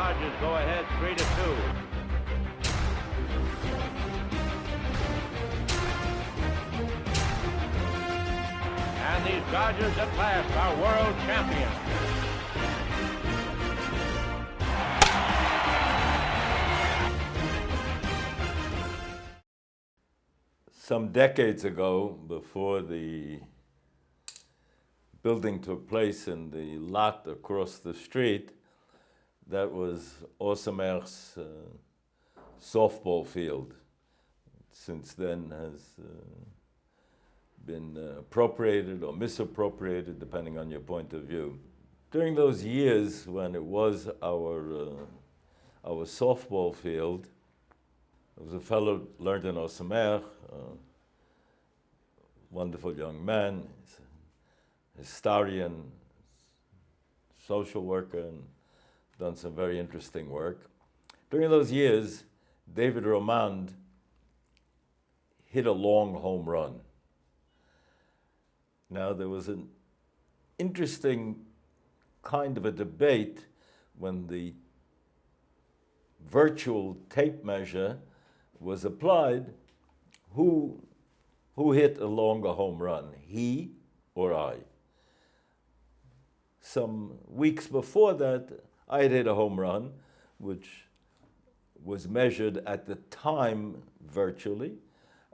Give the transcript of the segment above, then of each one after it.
Dodgers go ahead 3-2. And these Dodgers at last are world champions. Some decades ago, before the building took place in the lot across the street, that was Osamer's softball field. Since then has been appropriated or misappropriated, depending on your point of view. During those years when it was our softball field, there was a fellow learned in Osamer, wonderful young man, historian, social worker, and done some very interesting work. During those years, David Romand hit a long home run. Now, there was an interesting kind of a debate when the virtual tape measure was applied, who hit a longer home run, he or I? Some weeks before that, I had hit a home run, which was measured at the time virtually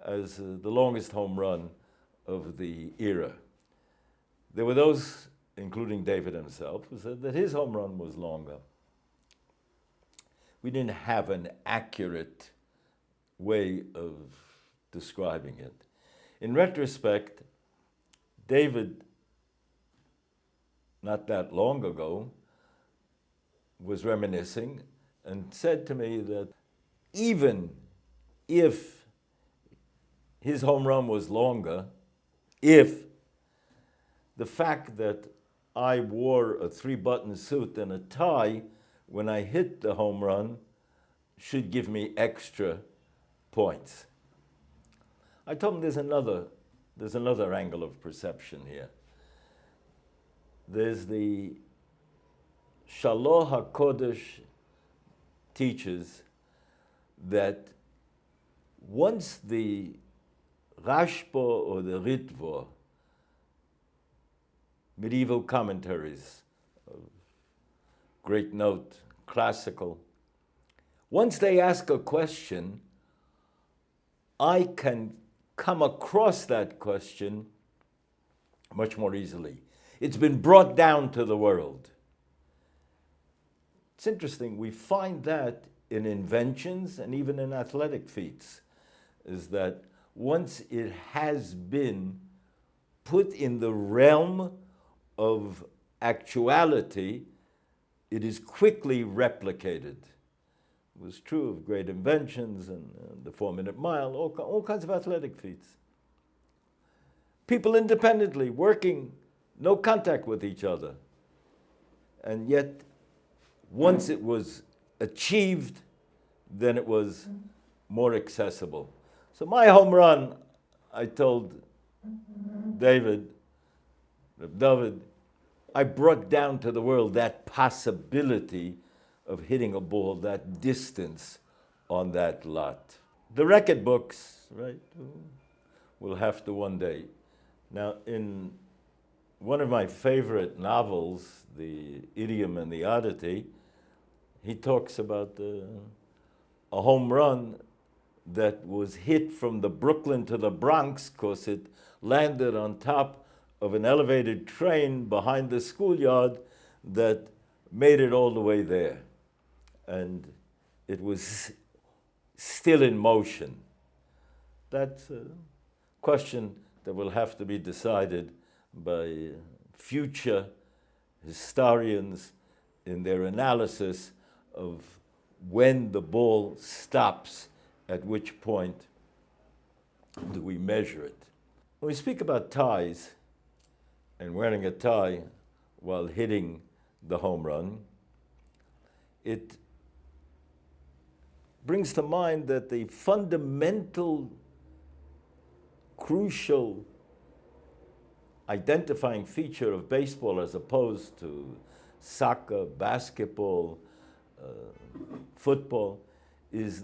as the longest home run of the era. There were those, including David himself, who said that his home run was longer. We didn't have an accurate way of describing it. In retrospect, David, not that long ago, was reminiscing and said to me that even if his home run was longer, if the fact that I wore a 3-button suit and a tie when I hit the home run should give me extra points. I told him there's another angle of perception here. There's the Shalom HaKodesh teaches that once the Rashba or the Ritva, medieval commentaries of great note, classical, once they ask a question, I can come across that question much more easily. It's been brought down to the world. It's interesting, we find that in inventions and even in athletic feats, is that once it has been put in the realm of actuality, it is quickly replicated. It was true of great inventions and the 4-minute mile, all kinds of athletic feats. People independently, working, no contact with each other. And yet, once it was achieved, then it was more accessible. So my home run, I told David, I brought down to the world that possibility of hitting a ball that distance on that lot. The record books, right, will have to one day. Now, in one of my favorite novels, The Idiom and the Oddity, he talks about a home run that was hit from the Brooklyn to the Bronx because it landed on top of an elevated train behind the schoolyard that made it all the way there. And it was still in motion. That's a question that will have to be decided by future historians in their analysis of when the ball stops, at which point do we measure it. When we speak about ties and wearing a tie while hitting the home run, it brings to mind that the fundamental, crucial identifying feature of baseball as opposed to soccer, basketball, football is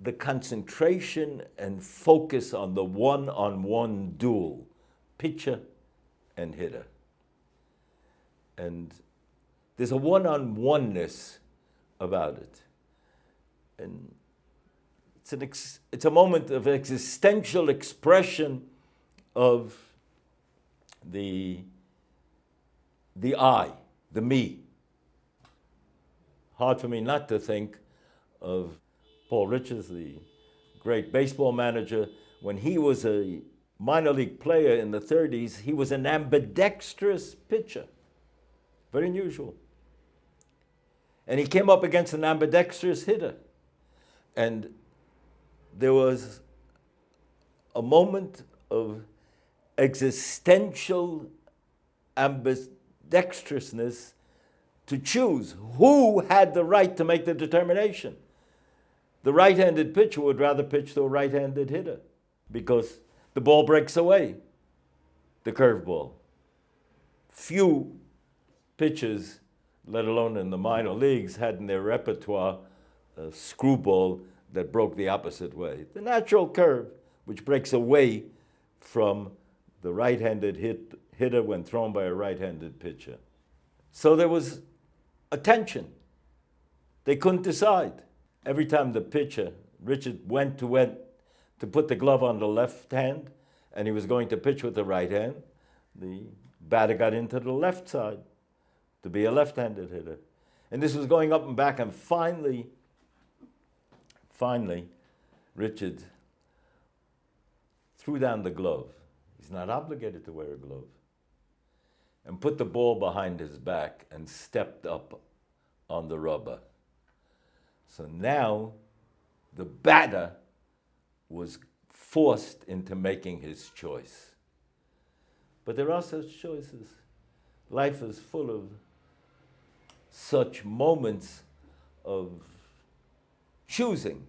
the concentration and focus on the one-on-one duel, pitcher and hitter. And there's a one-on-oneness about it. And it's a moment of existential expression of the I, the me. Hard for me not to think of Paul Richards, the great baseball manager. When he was a minor league player in the 30s, he was an ambidextrous pitcher. Very unusual. And he came up against an ambidextrous hitter. And there was a moment of existential ambidextrousness to choose who had the right to make the determination. The right-handed pitcher would rather pitch to a right-handed hitter because the ball breaks away, the curveball. Few pitchers, let alone in the minor leagues, had in their repertoire a screwball that broke the opposite way. The natural curve, which breaks away from the right-handed hitter when thrown by a right-handed pitcher. So there was a tension. They couldn't decide. Every time the pitcher, Richard, went to put the glove on the left hand, and he was going to pitch with the right hand, the batter got into the left side to be a left-handed hitter. And this was going up and back, and finally, Richard threw down the glove. He's not obligated to wear a glove. And put the ball behind his back and stepped up on the rubber. So now the batter was forced into making his choice. But there are such choices. Life is full of such moments of choosing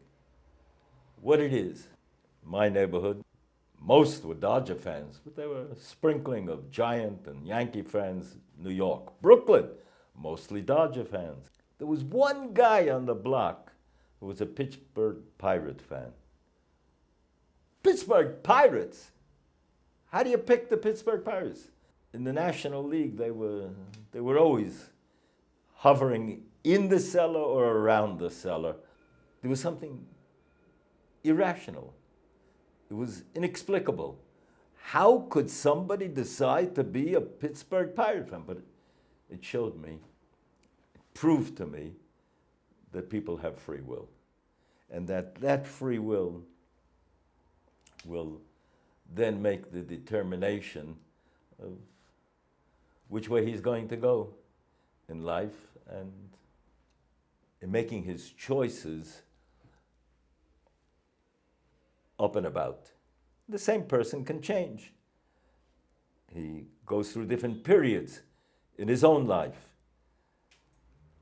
what it is. My neighborhood, most were Dodger fans, but there were a sprinkling of Giant and Yankee fans. New York, Brooklyn, mostly Dodger fans. There was one guy on the block who was a Pittsburgh Pirate fan. Pittsburgh Pirates? How do you pick the Pittsburgh Pirates? In the National League, they were always hovering in the cellar or around the cellar. There was something irrational. It was inexplicable. How could somebody decide to be a Pittsburgh Pirate fan? But it showed me, it proved to me that people have free will. And that free will then make the determination of which way he's going to go in life, and in making his choices up and about. The same person can change. He goes through different periods in his own life.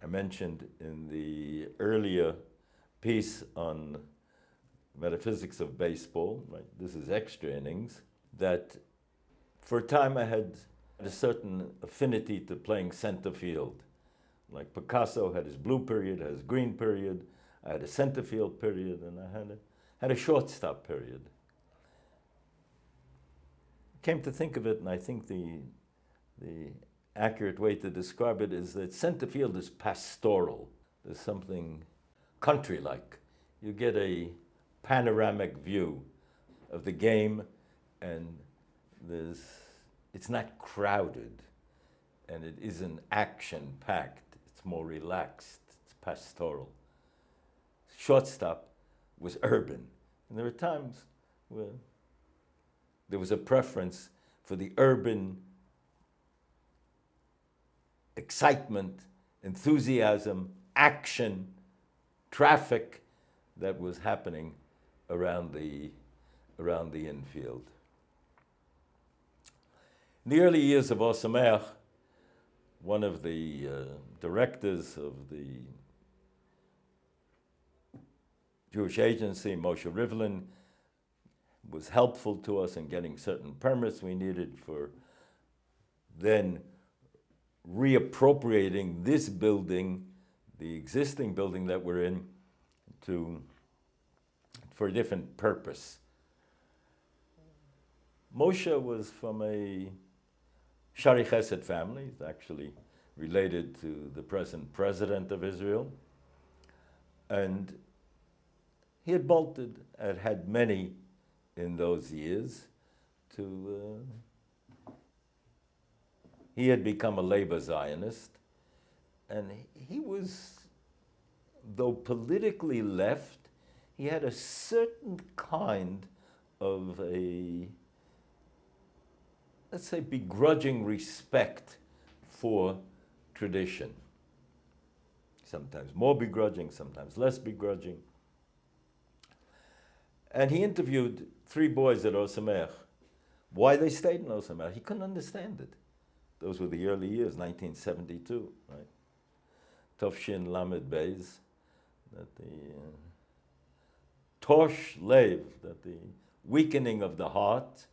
I mentioned in the earlier piece on Metaphysics of Baseball, right? This is extra innings, that for a time I had a certain affinity to playing center field. Like Picasso had his blue period, had his green period, I had a center field period, and I had a shortstop period. Came to think of it, and I think the accurate way to describe it is that center field is pastoral. There's something country-like. You get a panoramic view of the game, and it's not crowded, and it isn't action-packed. It's more relaxed. It's pastoral. Shortstop was urban, and there were times where there was a preference for the urban excitement, enthusiasm, action, traffic that was happening around the infield. In the early years of Osamer, one of the directors of the Jewish agency, Moshe Rivlin, was helpful to us in getting certain permits we needed for then reappropriating this building, the existing building that we're in for a different purpose. Moshe was from a Shari Chesed family. He's actually related to the present president of Israel. And he had bolted, and had many in those years, he had become a labor Zionist. And he was, though politically left, he had a certain kind of a, let's say, begrudging respect for tradition. Sometimes more begrudging, sometimes less begrudging. And he interviewed 3 boys at Osamer, why they stayed in Osamer. He couldn't understand it. Those were the early years, 1972, right? Tovshin Lamed Beis, that the Tosh Lev, that the weakening of the heart,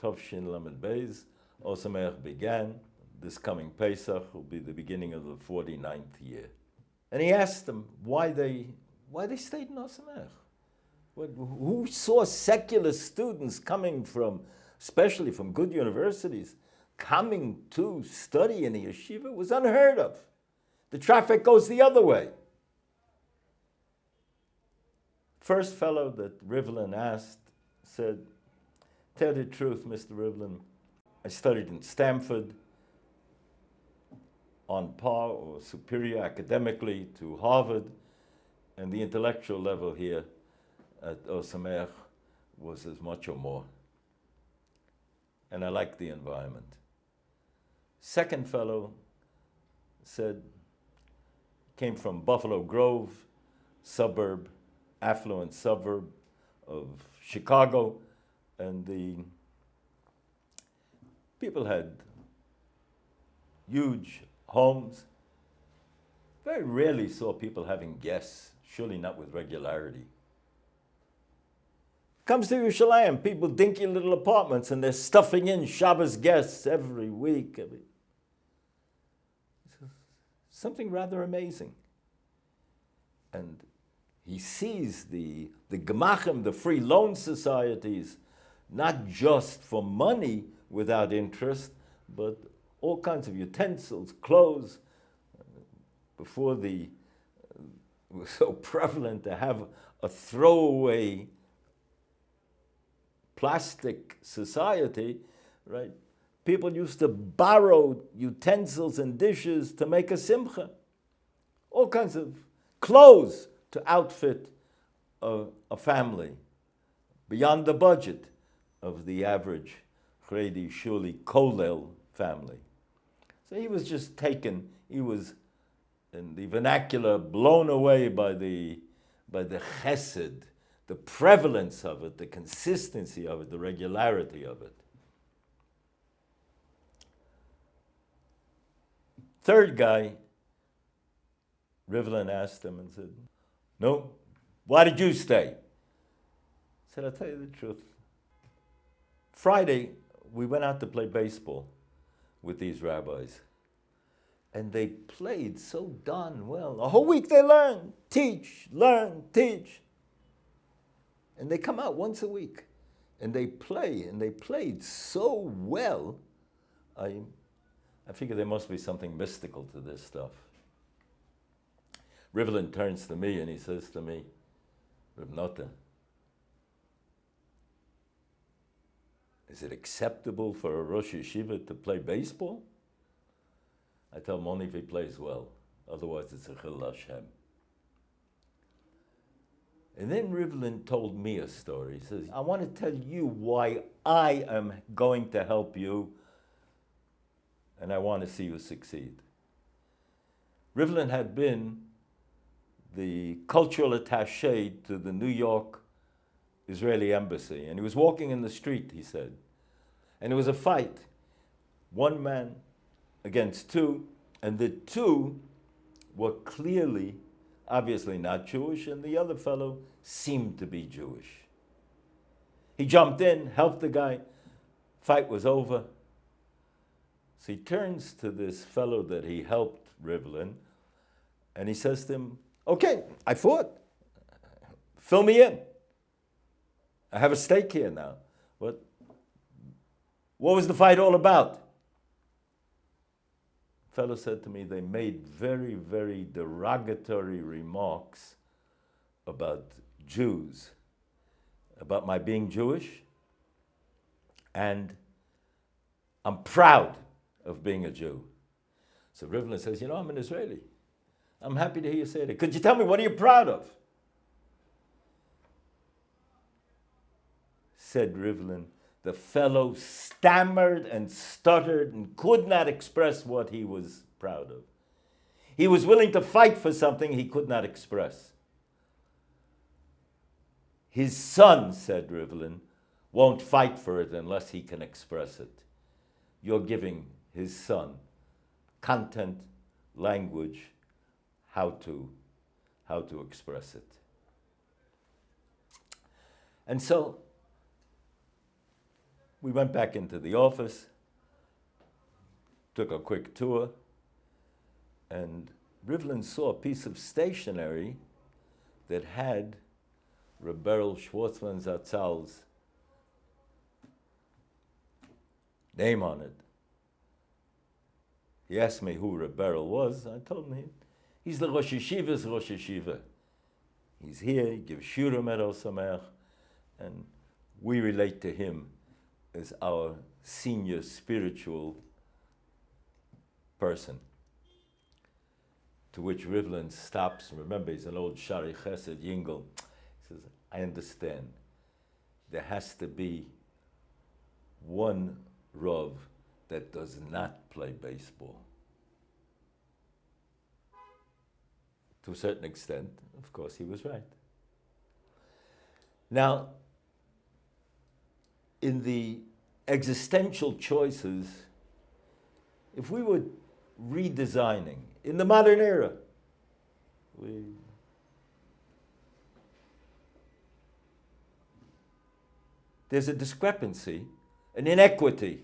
Tovshin Lamed Beis, Osamer began. This coming Pesach will be the beginning of the 49th year. And he asked them why they stayed in Osamer. Who saw secular students coming from, especially from good universities, coming to study in a yeshiva? It was unheard of. The traffic goes the other way. First fellow that Rivlin asked said, "Tell the truth, Mr. Rivlin, I studied in Stanford, on par or superior academically to Harvard, and the intellectual level here at Osamer was as much or more. And I liked the environment." Second fellow said, came from Buffalo Grove, affluent suburb of Chicago, and the people had huge homes. Very rarely saw people having guests, surely not with regularity. Comes to Yerushalayim, people dinky little apartments, and they're stuffing in Shabbos guests every week. Something rather amazing. And he sees the gemachim, the free loan societies, not just for money without interest, but all kinds of utensils, clothes. Before it was so prevalent to have a throwaway plastic society, right? People used to borrow utensils and dishes to make a simcha. All kinds of clothes to outfit a family beyond the budget of the average Chredi Shuli Kolel family. So he was just taken, he was, in the vernacular, blown away by the chesed, the prevalence of it, the consistency of it, the regularity of it. Third guy, Rivlin asked him and said, "No, why did you stay?" I said, "I'll tell you the truth. Friday, we went out to play baseball with these rabbis. And they played so darn well. A whole week they learn, teach, teach. And they come out once a week. And they play, and they played so well. I figure there must be something mystical to this stuff." Rivlin turns to me and he says to me, "Reb Nota, is it acceptable for a Rosh Yeshiva to play baseball?" I tell him only if he plays well. Otherwise, it's a Chil Hashem. And then Rivlin told me a story. He says, "I want to tell you why I am going to help you, and I want to see you succeed." Rivlin had been the cultural attaché to the New York Israeli embassy, and he was walking in the street, he said, and it was a fight. One man against two, and the two were clearly, obviously not Jewish, and the other fellow seemed to be Jewish. He jumped in, helped the guy, fight was over. So he turns to this fellow that he helped, Rivlin, And he says to him, okay, I fought. Fill me in. I have a stake here now. What was the fight all about? Fellow said to me, they made very, very derogatory remarks about Jews, about my being Jewish, and I'm proud of being a Jew. So Rivlin says, I'm an Israeli. I'm happy to hear you say that. Could you tell me, what are you proud of? Said Rivlin. The fellow stammered and stuttered and could not express what he was proud of. He was willing to fight for something he could not express. His son, said Rivlin, won't fight for it unless he can express it. You're giving his son content, language, how to express it. And so we went back into the office, took a quick tour, and Rivlin saw a piece of stationery that had Rebbe Schwartzman Zatzal's name on it. He asked me who Rebbe was. I told him he's the Rosh Yeshiva's Rosh Yeshiva. He's here, he gives Shurim at Ohr Sameach, and we relate to him as our senior spiritual person. To which Rivlin stops. Remember, he's an old Shari Chesed Yingel. He says, I understand. There has to be one Rav that does not play baseball. To a certain extent, of course, he was right. Now, in the existential choices, if we were redesigning in the modern era, there's a discrepancy, an inequity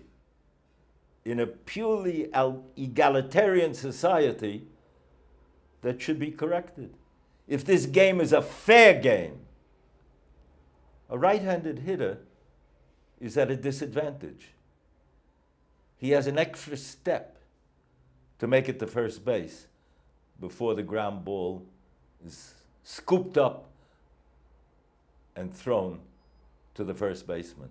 in a purely egalitarian society that should be corrected. If this game is a fair game, a right-handed hitter is at a disadvantage. He has an extra step to make it to first base before the ground ball is scooped up and thrown to the first baseman.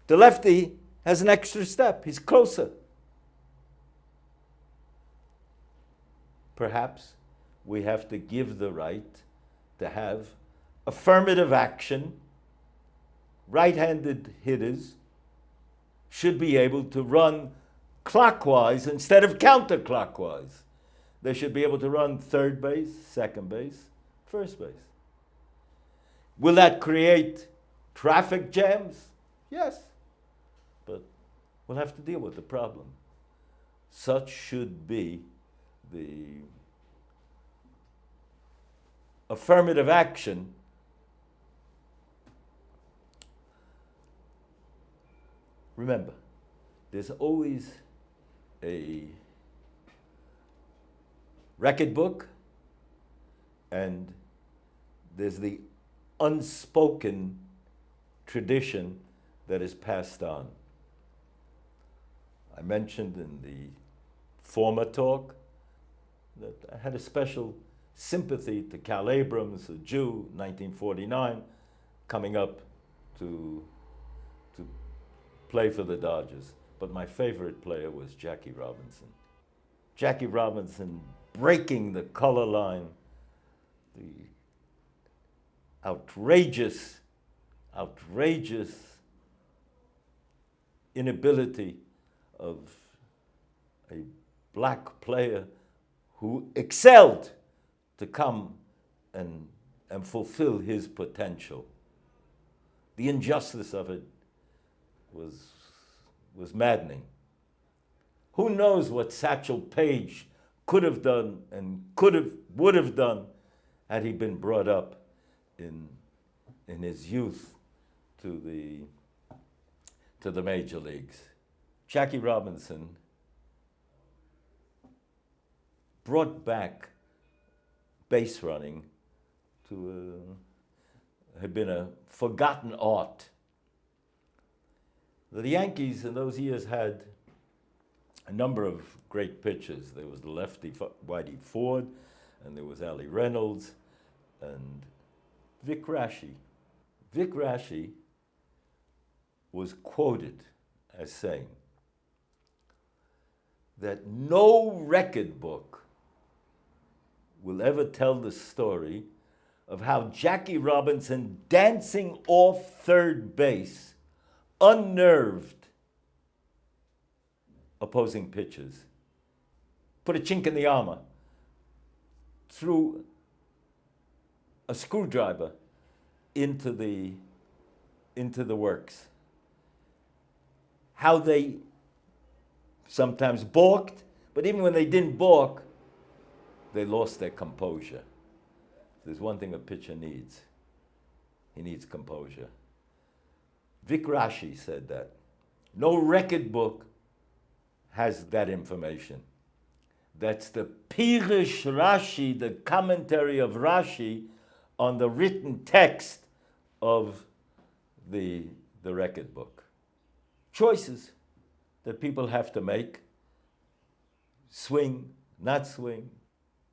The lefty has an extra step. He's closer. Perhaps we have to give the right to have affirmative action. Right-handed hitters should be able to run clockwise instead of counterclockwise. They should be able to run third base, second base, first base. Will that create traffic jams? Yes, but we'll have to deal with the problem. Such should be the affirmative action Remember, there's always a record book, and there's the unspoken tradition that is passed on. I mentioned in the former talk that I had a special sympathy to Cal Abrams, a Jew, 1949, coming up to play for the Dodgers. But my favorite player was Jackie Robinson. Jackie Robinson breaking the color line, the outrageous inability of a black player who excelled to come and fulfill his potential. The injustice of it was maddening. Who knows what Satchel Paige could have done and would have done had he been brought up in his youth to the major leagues. Jackie Robinson brought back base running to had been a forgotten art. The Yankees in those years had a number of great pitchers. There was the lefty Whitey Ford, and there was Allie Reynolds, and Vic Raschi. Vic Raschi was quoted as saying that no record book will ever tell the story of how Jackie Robinson, dancing off third base, unnerved opposing pitchers, put a chink in the armor, threw a screwdriver into the works. How they sometimes balked, but even when they didn't balk, they lost their composure. There's one thing a pitcher needs. He needs composure. Vic Raschi said that. No record book has that information. That's the Pirish Rashi, the commentary of Rashi on the written text of the record book. Choices that people have to make. Swing, not swing.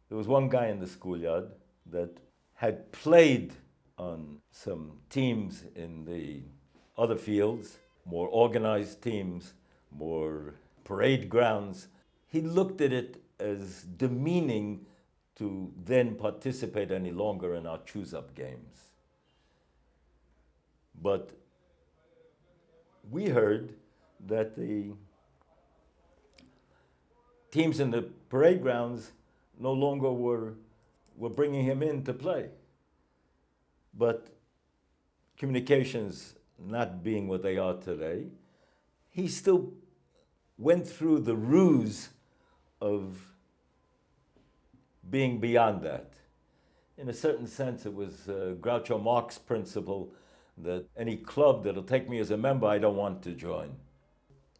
There was one guy in the schoolyard that had played on some teams in the other fields, more organized teams, more parade grounds. He looked at it as demeaning to then participate any longer in our choose-up games. But we heard that the teams in the parade grounds no longer were bringing him in to play. But communications not being what they are today, he still went through the ruse of being beyond that. In a certain sense, it was Groucho Marx principle that any club that'll take me as a member, I don't want to join.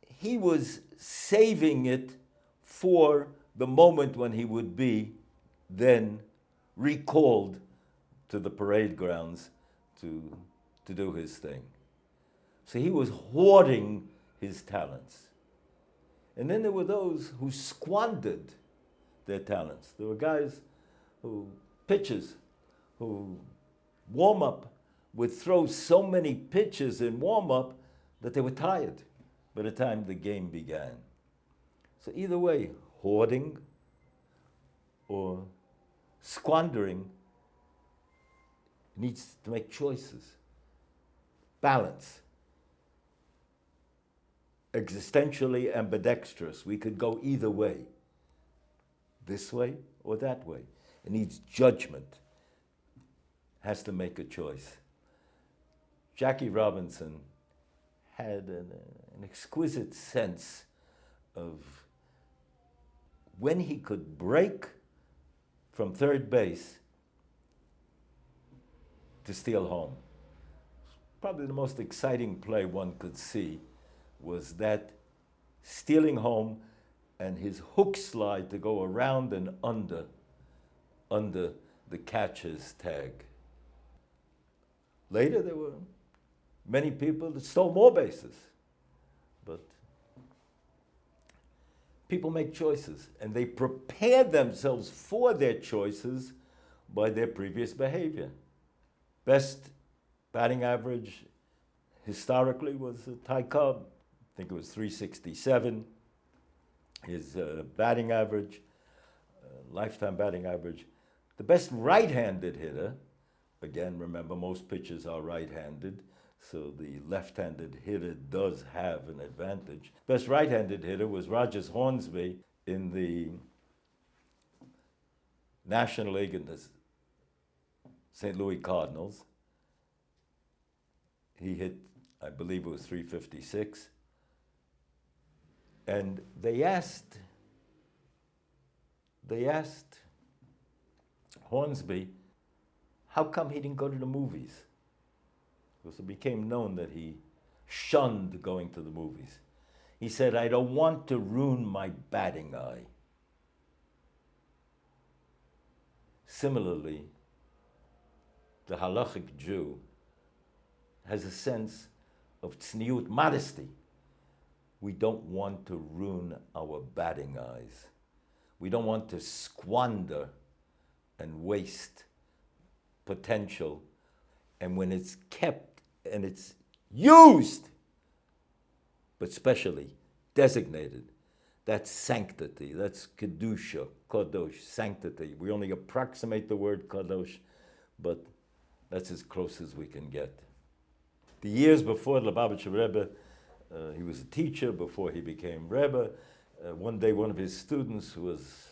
He was saving it for the moment when he would be then recalled to the parade grounds to do his thing. So he was hoarding his talents. And then there were those who squandered their talents. There were guys pitchers, who warm-up would throw so many pitches in warm-up that they were tired by the time the game began. So either way, hoarding or squandering needs to make choices. Balance. Existentially ambidextrous. We could go either way. This way or that way. It needs judgment. Has to make a choice. Jackie Robinson had an exquisite sense of when he could break from third base to steal home. Probably the most exciting play one could see was that stealing home and his hook slide to go around and under the catcher's tag. Later, there were many people that stole more bases. But people make choices, and they prepare themselves for their choices by their previous behavior. Best batting average historically was Ty Cobb. I think it was 367. His batting average, lifetime batting average. The best right-handed hitter, again, remember, most pitchers are right-handed, so the left-handed hitter does have an advantage. Best right-handed hitter was Rogers Hornsby in the National League in the St. Louis Cardinals. He hit, I believe it was 356. And they asked Hornsby, how come he didn't go to the movies? Because it became known that he shunned going to the movies. He said, I don't want to ruin my batting eye. Similarly, the halachic Jew has a sense of tzniut, modesty. We don't want to ruin our batting eyes. We don't want to squander and waste potential. And when it's kept and it's used, but especially designated, that's sanctity, that's kedusha, kadosh, sanctity. We only approximate the word kadosh, but that's as close as we can get. The years before the Lubavitcher Rebbe, he was a teacher before he became Rebbe. One day one of his students was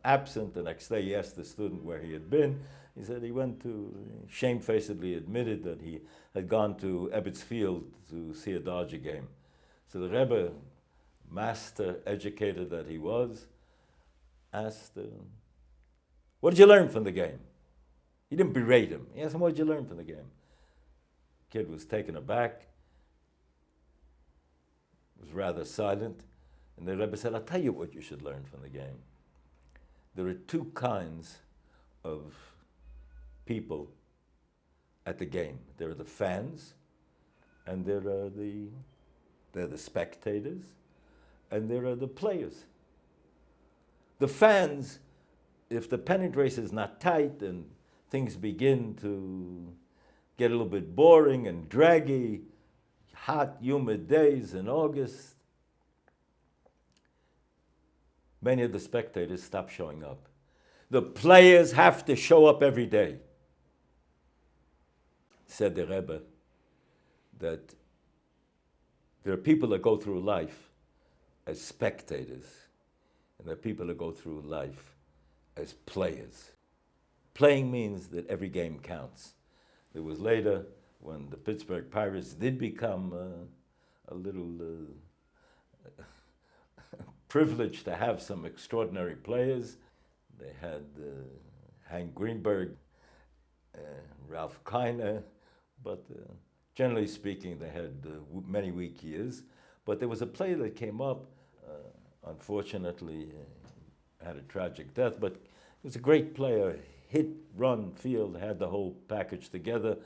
absent. The next day he asked the student where he had been. He said he went to, shamefacedly admitted that he had gone to Ebbets Field to see a Dodger game. So the Rebbe, master educator that he was, asked, what did you learn from the game? He didn't berate him. He asked him, what did you learn from the game? Kid was taken aback, was rather silent, and the Rebbe said, I'll tell you what you should learn from the game. There are two kinds of people at the game. There are the fans, and there are the spectators, and there are the players. The fans, if the pennant race is not tight and things begin to get a little bit boring and draggy, hot, humid days in August, many of the spectators stop showing up. The players have to show up every day. Said the Rebbe that there are people that go through life as spectators, and there are people that go through life as players. Playing means that every game counts. It was later when the Pittsburgh Pirates did become a little privileged to have some extraordinary players. They had Hank Greenberg, Ralph Kiner, but generally speaking, they had many weak years. But there was a player that came up, unfortunately, had a tragic death, but he was a great player. Hit, run, field, had the whole package together.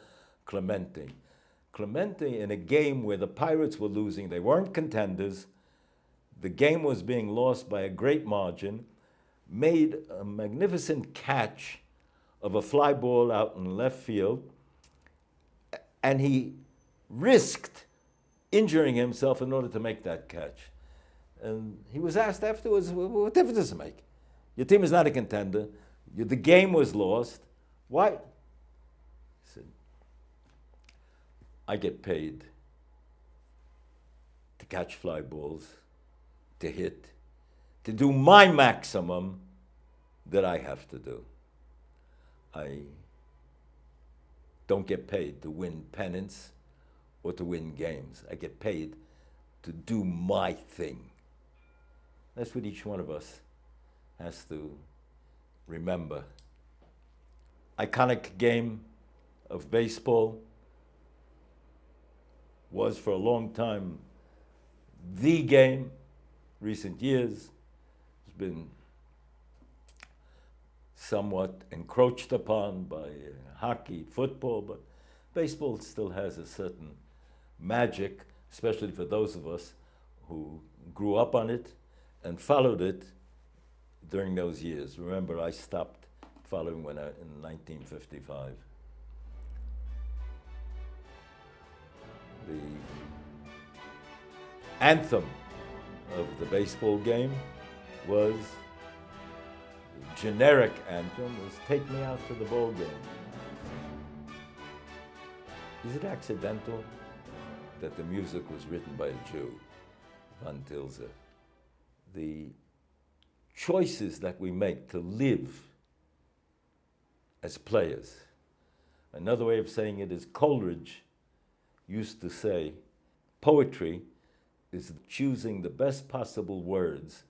Clemente. Clemente, in a game where the Pirates were losing, they weren't contenders, the game was being lost by a great margin, made a magnificent catch of a fly ball out in left field, and he risked injuring himself in order to make that catch. And he was asked afterwards, what difference does it make? Your team is not a contender. The game was lost. Why? He said, I get paid to catch fly balls, to hit, to do my maximum that I have to do. I don't get paid to win pennants or to win games. I get paid to do my thing. That's what each one of us has to remember. Iconic game of baseball was for a long time the game. Recent years has been somewhat encroached upon by hockey, football, but baseball still has a certain magic, especially for those of us who grew up on it and followed it during those years. Remember, I stopped following in 1955. The anthem of the baseball game was, the generic anthem was "Take Me Out to the Ball Game." Is it accidental that the music was written by a Jew, Van Tilze? The choices that we make to live as players. Another way of saying it is Coleridge used to say, poetry is choosing the best possible words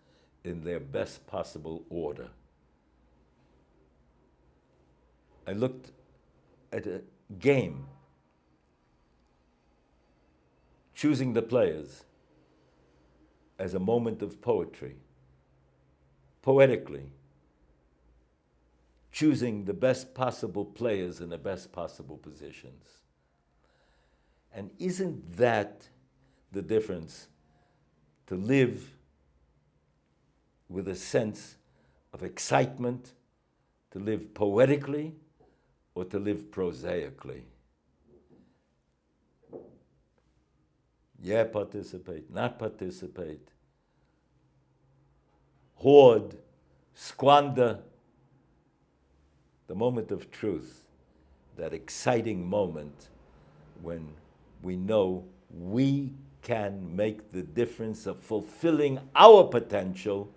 in their best possible order. I looked at a game, choosing the players as a moment of poetry. Poetically, choosing the best possible players in the best possible positions. And isn't that the difference? To live with a sense of excitement, to live poetically, or to live prosaically. Yeah, participate, not participate. Hoard, squander. The moment of truth, that exciting moment when we know we can make the difference of fulfilling our potential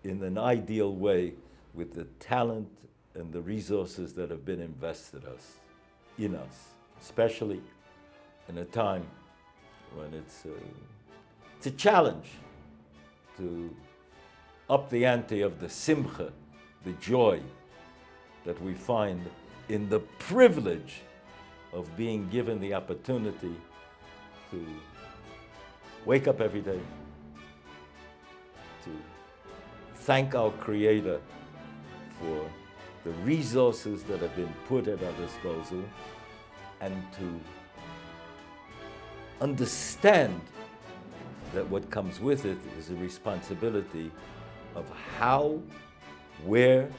in an ideal way with the talent and the resources that have been invested in us, especially in a time when it's a challenge to up the ante of the simcha, the joy that we find in the privilege of being given the opportunity to wake up every day, to thank our Creator for the resources that have been put at our disposal, and to understand that what comes with it is a responsibility of how, where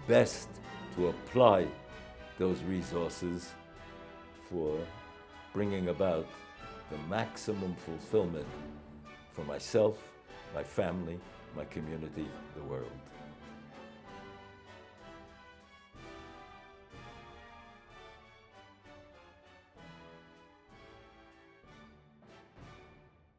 best to apply those resources for bringing about the maximum fulfillment for myself, my family, my community, the world.